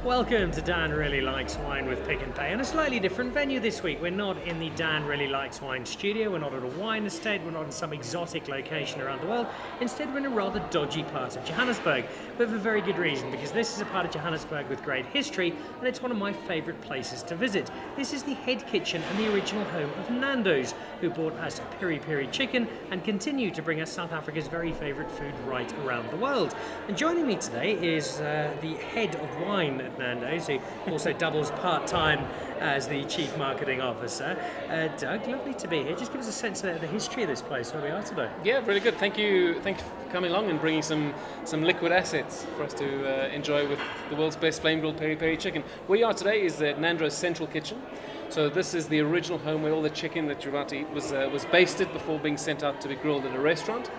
Welcome to Dan Really Likes Wine with Pick and Pay, and a slightly different venue this week. We're not in the Dan Really Likes Wine studio, we're not at a wine estate, we're not in some exotic location around the world. Instead, we're in a rather dodgy part of Johannesburg, but for very good reason, because this is a part of Johannesburg with great history, and it's one of my favourite places to visit. This is the head kitchen and the original home of Nando's, who brought us peri-peri chicken and continue to bring us South Africa's very favourite food right around the world. And joining me today is the head of wine at Nando's, who also doubles part-time as the Chief Marketing Officer. Doug, lovely to be here. Just give us a sense of the history of this place, where we are today. Yeah, really good. Thank you for coming along and bringing some liquid assets for us to enjoy with the world's best flame-grilled peri-peri chicken. Where you are today is the Nando's Central Kitchen. So this is the original home where all the chicken that you're about to eat was basted before being sent out to be grilled at a restaurant.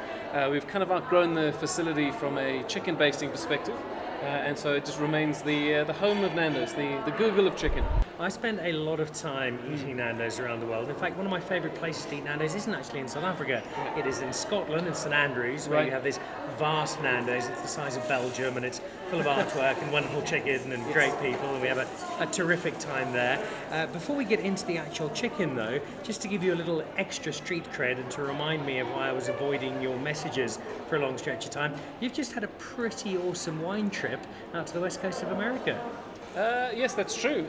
We've kind of outgrown the facility from a chicken basting perspective. And so it just remains the home of Nando's, the Google of chicken. I spend a lot of time eating Nando's around the world. In fact, one of my favourite places to eat Nando's isn't actually in South Africa. It is in Scotland, in St Andrews, where you have this vast Nando's. It's the size of Belgium, and it's full of artwork and wonderful chicken and great people, and we have a terrific time there. Before we get into the actual chicken, though, just to give you a little extra street cred and to remind me of why I was avoiding your messages for a long stretch of time, you've just had a pretty awesome wine trip out to the west coast of America. Yes, that's true.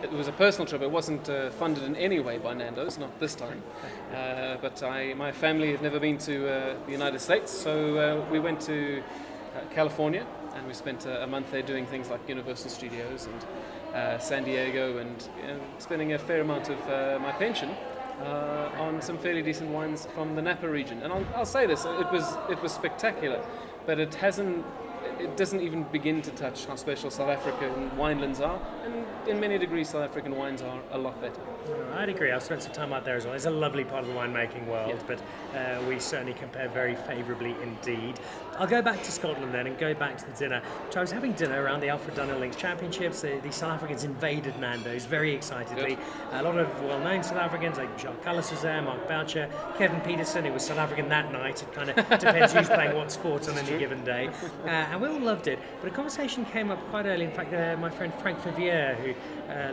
It was a personal trip. It wasn't funded in any way by Nando's, not this time. But my family had never been to the United States, so we went to California, and we spent a month there doing things like Universal Studios and San Diego, and spending a fair amount of my pension on some fairly decent wines from the Napa region. And I'll say this: it was spectacular, but it doesn't even begin to touch how special South African winelands are, and in many degrees South African wines are a lot better. I'd agree. I've spent some time out there as well. It's a lovely part of the winemaking world, but we certainly compare very favourably indeed. I'll go back to Scotland then and go back to the dinner. So I was having dinner around the Alfred Dunhill Links Championships. The South Africans invaded Nando's very excitedly. Good. A lot of well-known South Africans, like Jacques Callis was there, Mark Boucher, Kevin Peterson, who was South African that night. It kind of depends who's playing what sport on any given day. And we all loved it. But a conversation came up quite early. In fact, my friend Frank Favier, who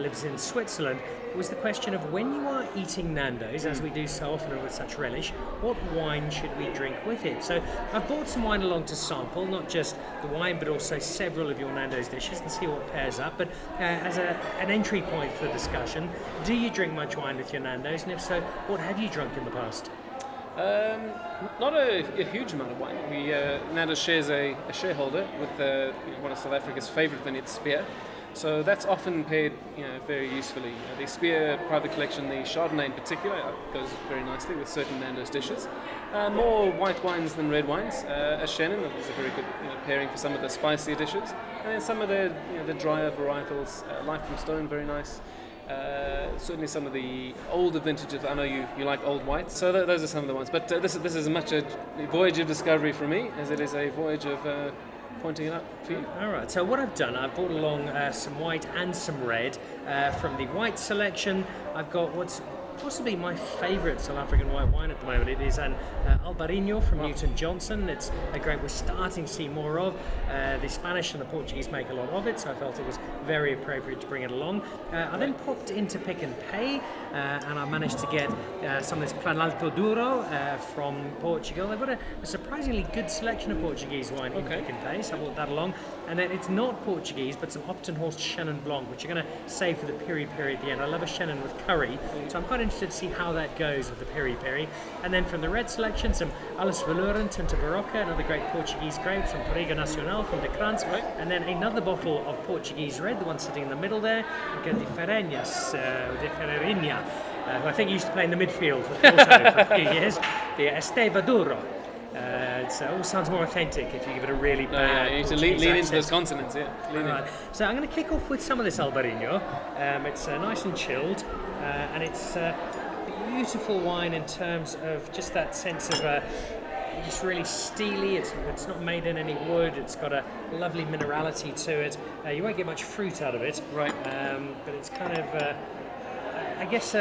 lives in Switzerland, was the question of, when you are eating Nando's, as we do so often and with such relish, what wine should we drink with it? So I've brought some wine along to sample, not just the wine, but also several of your Nando's dishes, and see what pairs up. But as an entry point for the discussion, do you drink much wine with your Nando's? And if so, what have you drunk in the past? Not a huge amount of wine. Nando's shares a shareholder with one of South Africa's favourite vineyards, Spear. So that's often paired, very usefully. The Spear private collection, the Chardonnay in particular, goes very nicely with certain Nando's dishes. More white wines than red wines. A chenin is a very good pairing for some of the spicier dishes, and then some of the drier varietals. Life from Stone, very nice. Certainly some of the older vintages. I know you like old whites, so those are some of the ones. But this is as much a voyage of discovery for me as it is a voyage of pointing it up for you. All right, so what I've done, I've brought along some white and some red. From the white selection, I've got what's possibly my favourite South African white wine at the moment. It is an albariño from Newton Johnson. It's a grape we're starting to see more of. The Spanish and the Portuguese make a lot of it, so I felt it was very appropriate to bring it along. I then popped into Pick and Pay, and I managed to get some of this Planalto Douro from Portugal. They've got a surprisingly good selection of Portuguese wine in Pick and Pay, so I brought that along. And then it's not Portuguese, but some Optenhorst Chenin Blanc, which you're going to save for the peri-peri at the end. I love a Chenin with curry, so I'm quite interested to see how that goes with the peri-peri. And then from the red selection, some Allesverloren, Tinta barocca, another great Portuguese grape, some touriga nacional from the Krans, and then another bottle of Portuguese red, the one sitting in the middle there, de Ferreirinha, who I think used to play in the midfield for Porto for a few years, the Esteva Douro. It all sounds more authentic if you give it a really bad you need to lean into those consonants, Right. So I'm going to kick off with some of this albariño. It's nice and chilled, and it's beautiful wine in terms of just that sense of just really steely. It's not made in any wood. It's got a lovely minerality to it. You won't get much fruit out of it, right? But it's kind of, I guess,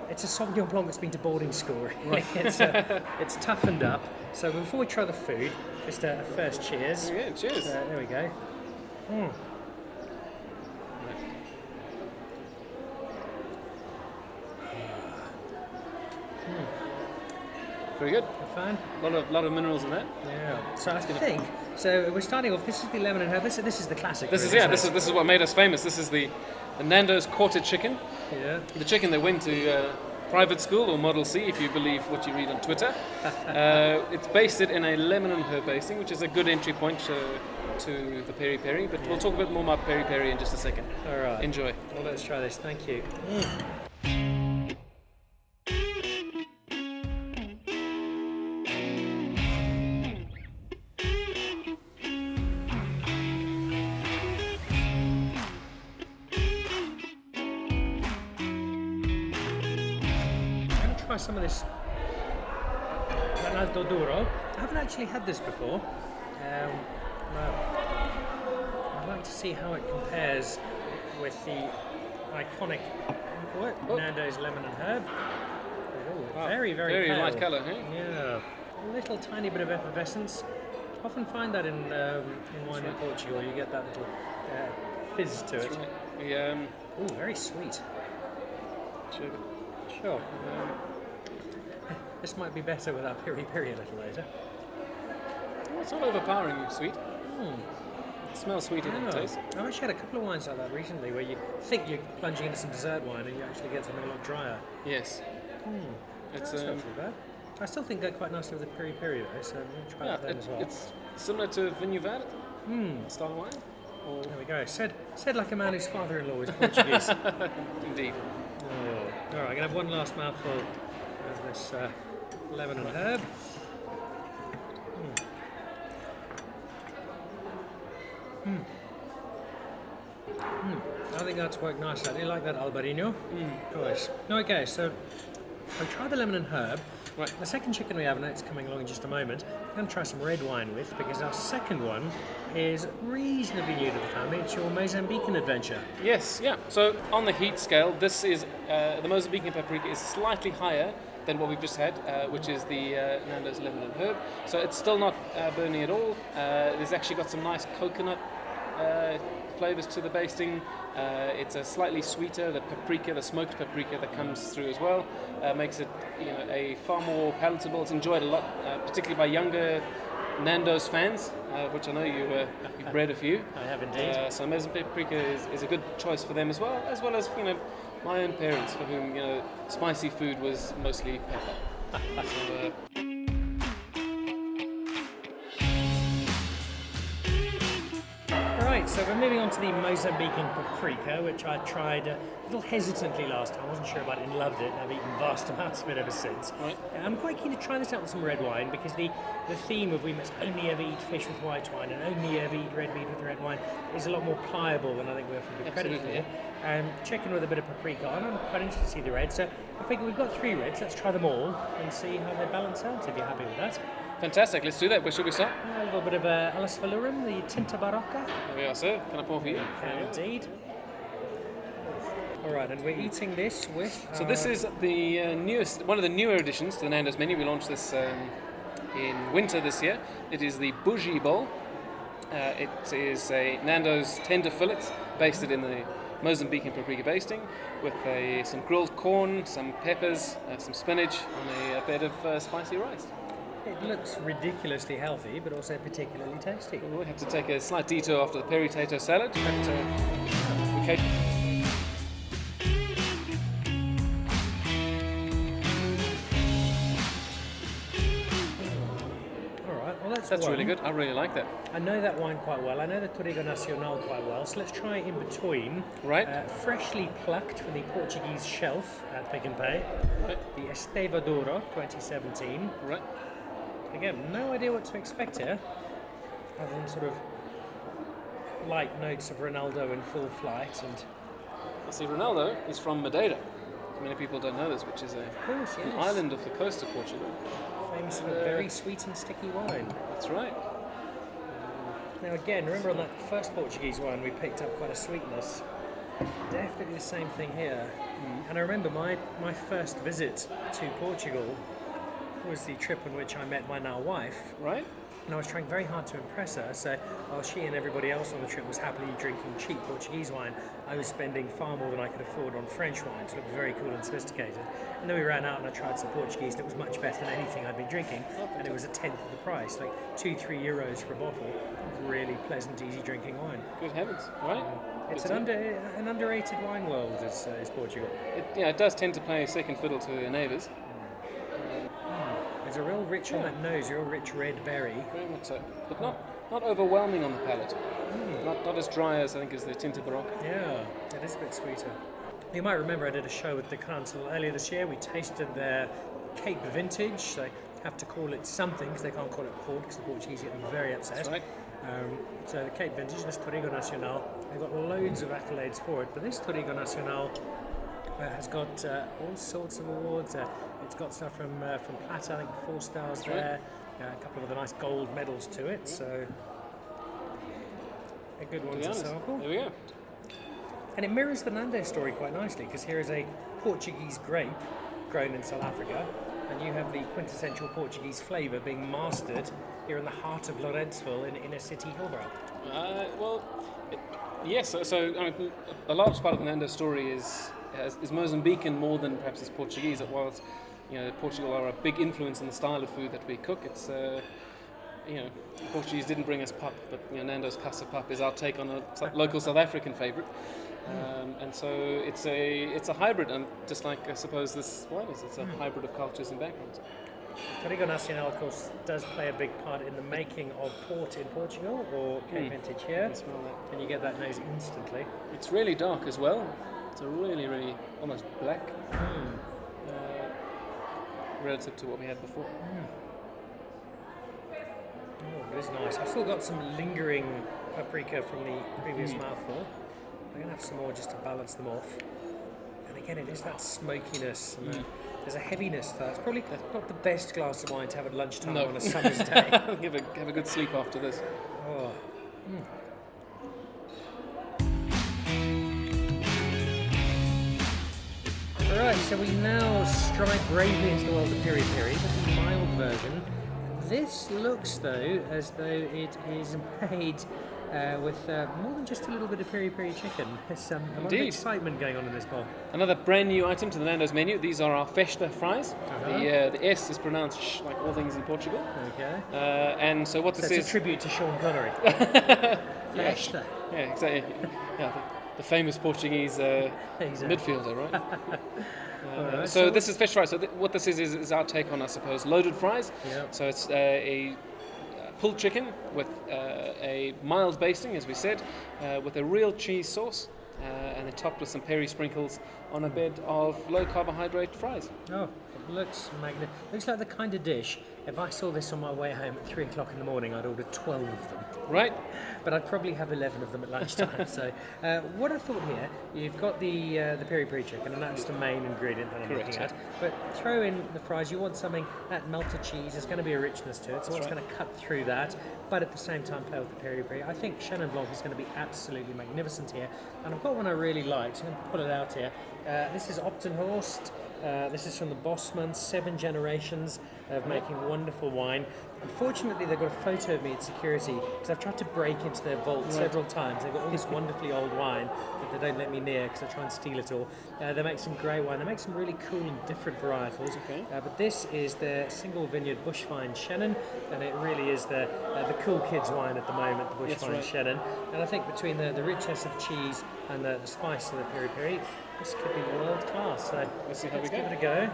it's a Sauvignon Blanc that's been to boarding school. Really. It's toughened up. So before we try the food, just a first cheers. Yeah, cheers. There we go. Very good. A fan? A lot of minerals in that. Yeah. So I think so. We're starting off. This is the lemon and herb. This is the classic. This is really, this is what made us famous. This is the Nando's quarter chicken. Yeah. The chicken that went to private school or Model C, if you believe what you read on Twitter. It's basted in a lemon and herb basting, which is a good entry point to the peri-peri. But we'll talk a bit more about peri-peri in just a second. All right. Enjoy. Well, let's try this. Thank you. Try some of this Nando Duro. I haven't actually had this before. No. I'd like to see how it compares with the iconic Nando's lemon and herb. Oh, very pale. light colour, eh? Yeah, a little tiny bit of effervescence. Often find that in wine in Portugal. You get that little fizz to it. Right. Ooh, very sweet. Sure. This might be better with our peri-peri a little later. It's not overpowering sweet. It smells sweet in the taste. I've actually had a couple of wines like that recently where you think you're plunging into some dessert wine and you actually get something a lot drier. Yes. It's That's not too bad. I still think they're quite nicely with the peri-peri though, so I'm going to try that then as well. It's similar to Vinho Verde style of wine. Or... There we go. Said like a man whose father-in-law is Portuguese. Indeed. All right, I'm going to have one last mouthful of this lemon and herb. I think that's worked nicely. I do like that albariño. Nice. Okay, so I've tried the lemon and herb. Right. The second chicken we have, and it's coming along in just a moment, I'm going to try some red wine with, because our second one is reasonably new to the family. It's your Mozambican adventure. Yes, yeah. So on the heat scale, this is the Mozambican paprika is slightly higher than what we've just had, which is the Nando's lemon and herb. So it's still not burning at all. There's actually got some nice coconut flavours to the basting. It's a slightly sweeter, the paprika, the smoked paprika that comes through as well, makes it a far more palatable. It's enjoyed a lot, particularly by younger Nando's fans, which I know you've bred a few. I have indeed. So Mozambican paprika is a good choice for them as well as my own parents, for whom spicy food was mostly pepper. So we're moving on to the Mozambican paprika, which I tried a little hesitantly last time. I wasn't sure about it and loved it, and I've eaten vast amounts of it ever since. Right. I'm quite keen to try this out with some red wine, because the theme of we must only ever eat fish with white wine and only ever eat red meat with red wine is a lot more pliable than I think we're often given credit for. Yeah. Chicken with a bit of paprika on. I'm quite interested to see the red. So I think we've got 3 reds. Let's try them all and see how they balance out, if you're happy with that. Fantastic, let's do that. Where should we start? A little bit of Allesverloren, the tinta barocca. There we are, sir. Can I pour for you? Can indeed. All right, and we're eating this with... So this is the one of the newer additions to the Nando's menu. We launched this in winter this year. It is the bougie bowl. It is a Nando's tender fillets basted in the Mozambican paprika basting with some grilled corn, some peppers, some spinach on a bed of spicy rice. It looks ridiculously healthy, but also particularly tasty. We'll have to take a slight detour after the peri-tato salad, but okay. All right, well that's really good. I really like that. I know that wine quite well. I know the touriga nacional quite well. So let's try it in between. Right. Freshly plucked from the Portuguese shelf at Pick and Pay. Right. The Estevadura 2017. Right. Again, no idea what to expect here, other than sort of light notes of Ronaldo in full flight. And you see, Ronaldo is from Madeira. Many people don't know this, which is an island off the coast of Portugal. Famous for very sweet and sticky wine. That's right. Now again, remember on that first Portuguese wine we picked up quite a sweetness. Definitely the same thing here. And I remember my first visit to Portugal was the trip on which I met my now wife. Right? And I was trying very hard to impress her, so while she and everybody else on the trip was happily drinking cheap Portuguese wine, I was spending far more than I could afford on French wine, so it looked very cool and sophisticated. And then we ran out and I tried some Portuguese, and it was much better than anything I'd been drinking, and it was a tenth of the price, like €2-3 for a bottle. Really pleasant, easy drinking wine. Good heavens, right? It's an underrated wine world, is Portugal. It does tend to play second fiddle to their neighbours. There's a real rich on that nose, a real rich red berry. Very much so, but not overwhelming on the palate. Not as dry as I think as the tinta barocca. Yeah, it is a bit sweeter. You might remember I did a show with the Krans earlier this year. We tasted their Cape Vintage. They have to call it something because they can't call it port because the Portuguese get very upset. That's right. So the Cape Vintage, this Touriga Nacional, they've got loads of accolades for it, but this Touriga Nacional has got all sorts of awards. It's got stuff from Plata, I think 4 stars there. A couple of the nice gold medals to it. So a good one to sample. There we go. And it mirrors the Nando story quite nicely because here is a Portuguese grape grown in South Africa, and you have the quintessential Portuguese flavour being mastered here in the heart of Lourençville in inner city Hillbrow. Yes. So I mean, a large part of the Nando story is Mozambican more than perhaps is Portuguese. Whilst Portugal are a big influence in the style of food that we cook, it's Portuguese didn't bring us pap, but Nando's Casa Pap is our take on a local South African favourite. And so it's a hybrid, and just like I suppose this wine is, it's a hybrid of cultures and backgrounds. Touriga Nacional, of course, does play a big part in the making of port in Portugal, or Cape Vintage here. Smell that. And you get that nose instantly. It's really dark as well. It's a really, really almost black, relative to what we had before. Oh, it is nice. I've still got some lingering paprika from the previous mouthful. I'm going to have some more just to balance them off. And again, it is that smokiness. And there's a heaviness to that. It's probably not the best glass of wine to have at lunchtime on a summer's day. Have a good sleep after this. Oh. Alright, so we now stride bravely into the world of peri-peri, but the mild version. This looks, though, as though it is made with more than just a little bit of peri-peri chicken. There's a lot of excitement going on in this bowl. Another brand new item to the Nando's menu. These are our festa fries. The S is pronounced sh, like all things in Portugal. Okay. And so what this is... It's a tribute to Sean Connery. Festa. Yeah, exactly. Yeah, the famous Portuguese midfielder, right? So this is fish fries. So what this is our take on, I suppose, loaded fries. Yep. So it's a pulled chicken with a mild basting, as we said, with a real cheese sauce, and then topped with some peri sprinkles on a bed of low carbohydrate fries. Oh, it looks magnificent. Looks like the kind of dish, if I saw this on my way home at 3 o'clock in the morning, I'd order 12 of them. Right. But I'd probably have 11 of them at lunchtime. So what I thought here, you've got the peri-peri chicken, and that's the main ingredient that I'm looking at. But throw in the fries. You want something, that melted cheese, there's going to be a richness to it, so it's going to cut through that, but at the same time play with the peri-peri. I think Chenin Blanc is going to be absolutely magnificent here. And I've got one I really like, so I'm going to pull it out here. This is Optenhorst. This is from the Bosman, 7 generations of making wonderful wine. Unfortunately, they've got a photo of me at security because I've tried to break into their vault several times. They've got all this wonderfully old wine that they don't let me near because I try and steal it all. They make some grey wine. They make some really cool and different varietals. But this is their single vineyard Bushvine Chenin, and it really is the cool kids wine at the moment, the Bushvine Chenin. And I think between the richness of cheese and the spice of the peri-peri, this could be world class. So let's give it a go.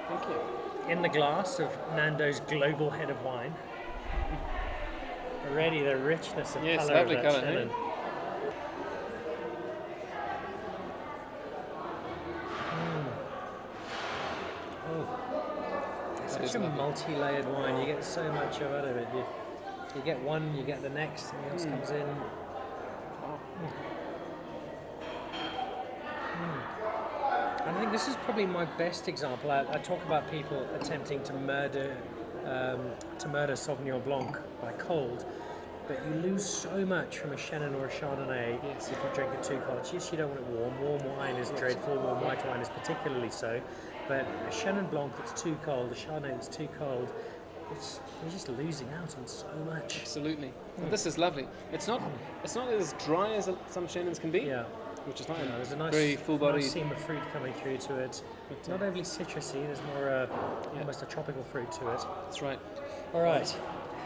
Thank you. In the glass of Nando's global head of wine. Already the richness of colour of that Chenin. Oh, it's such a multi-layered wine. You get so much out of it. You get one, you get the next, something else comes in. I think this is probably my best example. I talk about people attempting to murder Sauvignon Blanc by cold, but you lose so much from a Chenin or a Chardonnay if you drink it too cold. Yes, you don't want it warm. Warm wine is dreadful. Warm white wine is particularly so. But a Chenin Blanc that's too cold, a Chardonnay that's too cold, you're just losing out on so much. Absolutely. And this is lovely. It's not as dry as some Chenins can be. Yeah. Which is nice. There's a nice, very full body. nice seam of fruit coming through to it. Not overly citrusy. There's more almost a tropical fruit to it. That's right. All right.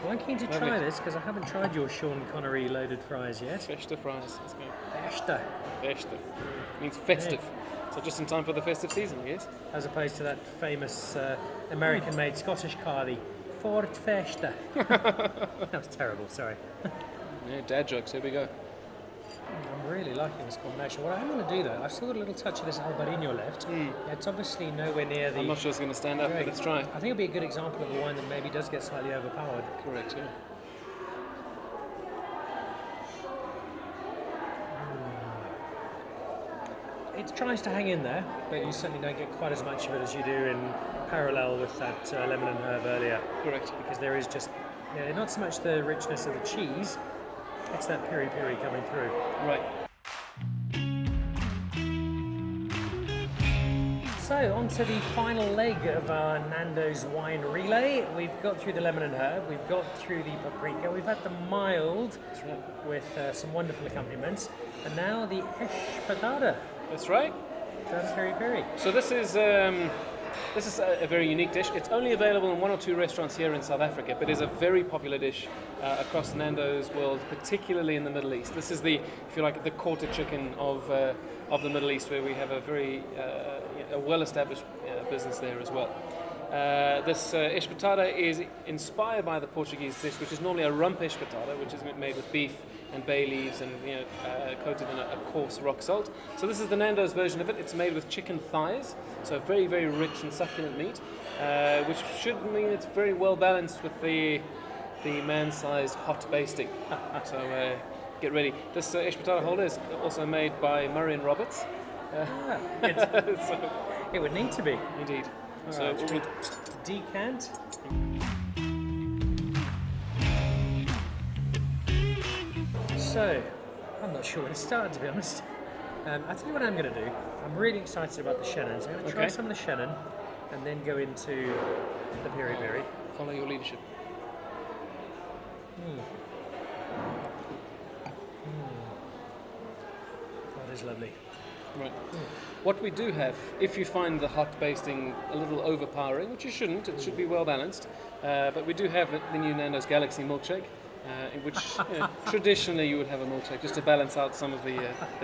Well, I'm keen to try this because I haven't tried your Sean Connery loaded fries yet. Festa fries. Let's go. Festa. Festa. Means festive. So just in time for the festive season, I guess. As opposed to that famous American-made Scottish cardy, Ford Festa. That was terrible, sorry. Yeah, dad jokes, here we go. I'm really liking this combination. What I'm going to do though, I've still got a little touch of this albariño left. It's obviously nowhere near the... I'm not sure it's going to stand up, but let's try. I think it'll be a good example of a wine that maybe does get slightly overpowered. Correct, yeah. It tries to hang in there, but you certainly don't get quite as much of it as you do in parallel with that lemon and herb earlier. Correct. Because there is just, not so much the richness of the cheese, it's that peri-peri coming through. Right. So, on to the final leg of our Nando's wine relay. We've got through the lemon and herb, we've got through the paprika, we've had the mild with some wonderful accompaniments, and now the espetada. That's right. That's peri-peri. So this is a very unique dish. It's only available in 1 or 2 restaurants here in South Africa, but is a very popular dish across Nando's world, particularly in the Middle East. This is the, if you like, the quarter chicken of the Middle East, where we have a very a well-established business there as well. This espetada is inspired by the Portuguese dish, which is normally a rump espetada, which is made with beef and bay leaves and coated in a coarse rock salt. So this is the Nando's version of it. It's made with chicken thighs, so very, very rich and succulent meat, which should mean it's very well balanced with the man-sized hot basting. So get ready. This espetada holder is also made by Murray and Roberts. It would need to be. Indeed. So we'll decant. So, I'm not sure where to start, to be honest. I'll tell you what I'm going to do. I'm really excited about the Chenin, so I'm going to try some of the Chenin and then go into the peri-peri. Follow your leadership. That is lovely. Right. What we do have, if you find the hot basting a little overpowering, which you shouldn't, it should be well balanced, but we do have the new Nando's Galaxy milkshake, in which traditionally you would have a milkshake just to balance out some of the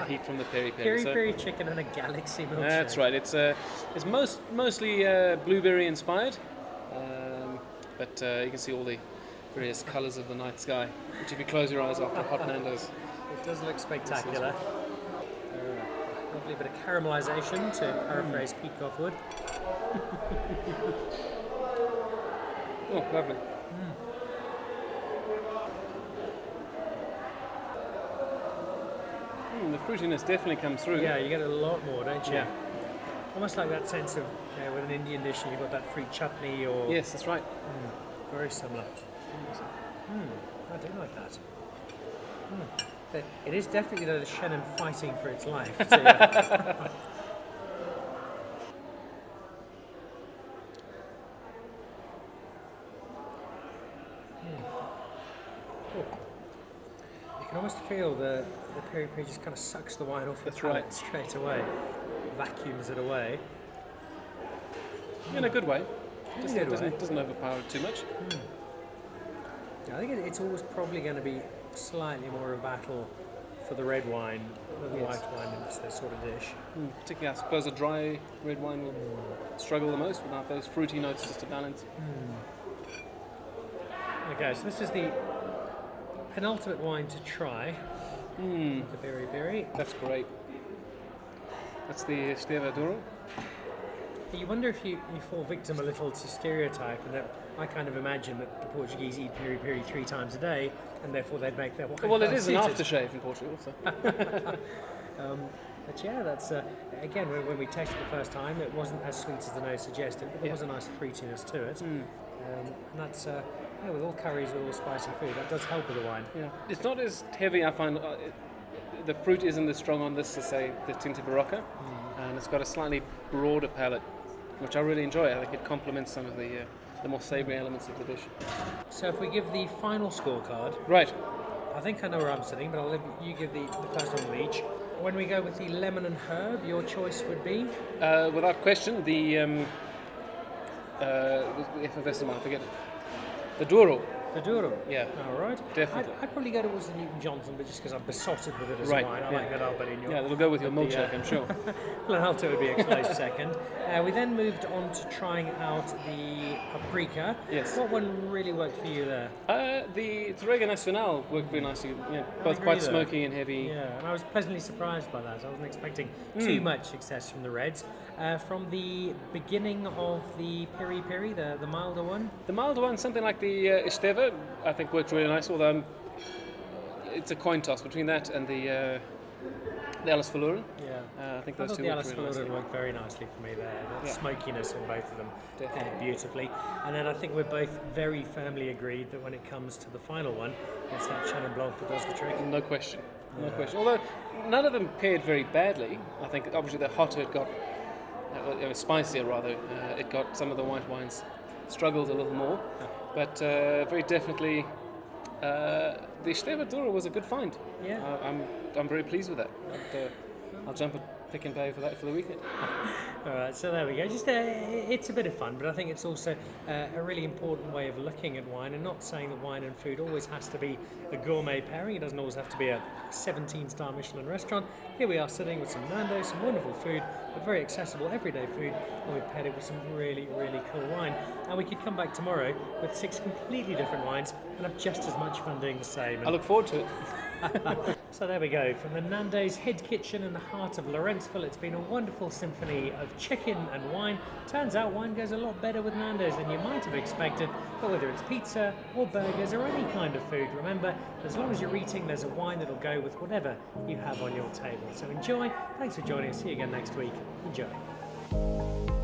heat from the peri-peri. Peri-peri chicken and a Galaxy milkshake. That's right. It's mostly blueberry inspired, but you can see all the various colours of the night sky, which if you close your eyes after hot Nando's. It does look spectacular. Lovely bit of caramelisation, to paraphrase Peacock Wood. Oh, lovely. The fruitiness definitely comes through. Yeah, you get a lot more, don't you? Yeah. Almost like that sense of, with an Indian dish, you've got that fruit chutney or... Yes, that's right. Very similar. I do like that. It is definitely the Chenin fighting for its life. So, You can almost feel the peri-peri just kind of sucks the wine off the palate straight away, vacuums it away. In a good way. Doesn't overpower it too much. I think it's always probably going to be slightly more of a battle for the red wine than the white wine in this sort of dish. Particularly, I suppose, a dry red wine will struggle the most without those fruity notes just to balance. Okay, so this is the penultimate wine to try. The peri-peri. That's great. That's the Esteva Douro. You wonder if you fall victim a little to stereotype, and that I kind of imagine that the Portuguese eat peri-peri 3 times a day, and therefore they'd make their wine. Well, it is an aftershave in Portugal, so. But yeah, that's again when we tasted it the first time, it wasn't as sweet as the nose suggested, but there was a nice fruitiness to it. And that's with all curries, with all spicy food, that does help with the wine. Yeah, it's not as heavy. I find the fruit isn't as strong on this as say the tinta barocca, and it's got a slightly broader palate which I really enjoy. I think it complements some of the more savoury elements of the dish. So if we give the final scorecard, Right. I think I know where I'm sitting, but I'll let you give the first one each. When we go with the lemon and herb, your choice would be? Without question, the effervescent, I forget it. The Douro. The Douro. Yeah. All right. Definitely. I'd probably go towards the Newton Johnson, but just because I'm besotted with it as Right, a wine. I yeah. like that albariño. Yeah, that'll go with your milkshake, I'm sure. Planalto would be a close second. We then moved on to trying out the paprika. Yes. What one really worked for you there? The touriga nacional worked very nicely. Both agree quite there. smoky and heavy. Yeah, and I was pleasantly surprised by that. I wasn't expecting too much success from the reds. From the beginning of the peri-peri, the milder one. The milder one, something like the Esteva, I think worked really nice, although it's a coin toss between that and the Allesverloren. Yeah. I think I those thought two the worked really Allesverloren nicely. worked very nicely for me there. The Yeah. smokiness on both of them Definitely. paired beautifully. And then I think we're both very firmly agreed that when it comes to the final one, it's that chenin blanc that does the trick. No question. No question. Although none of them paired very badly. I think obviously the hotter it got, it was spicier rather. It got some of the white wines struggled a little more. But very definitely, the Esteva Douro was a good find. Yeah. I'm very pleased with that. I'll jump at Pick and Pay for that for the weekend. All right, so there we go. Just it's a bit of fun, but I think it's also a really important way of looking at wine, and not saying that wine and food always has to be a gourmet pairing. It doesn't always have to be a 17-star Michelin restaurant. Here we are sitting with some Nando, some wonderful food, but very accessible everyday food, and we've paired it with some really, really cool wine. And we could come back tomorrow with 6 completely different wines and have just as much fun doing the same. I look forward to it. So there we go, from the Nando's head kitchen in the heart of Lorenzville. It's been a wonderful symphony of chicken and wine. Turns out wine goes a lot better with Nando's than you might have expected, but whether it's pizza or burgers or any kind of food, remember, as long as you're eating, there's a wine that'll go with whatever you have on your table. So enjoy, thanks for joining us, see you again next week, enjoy.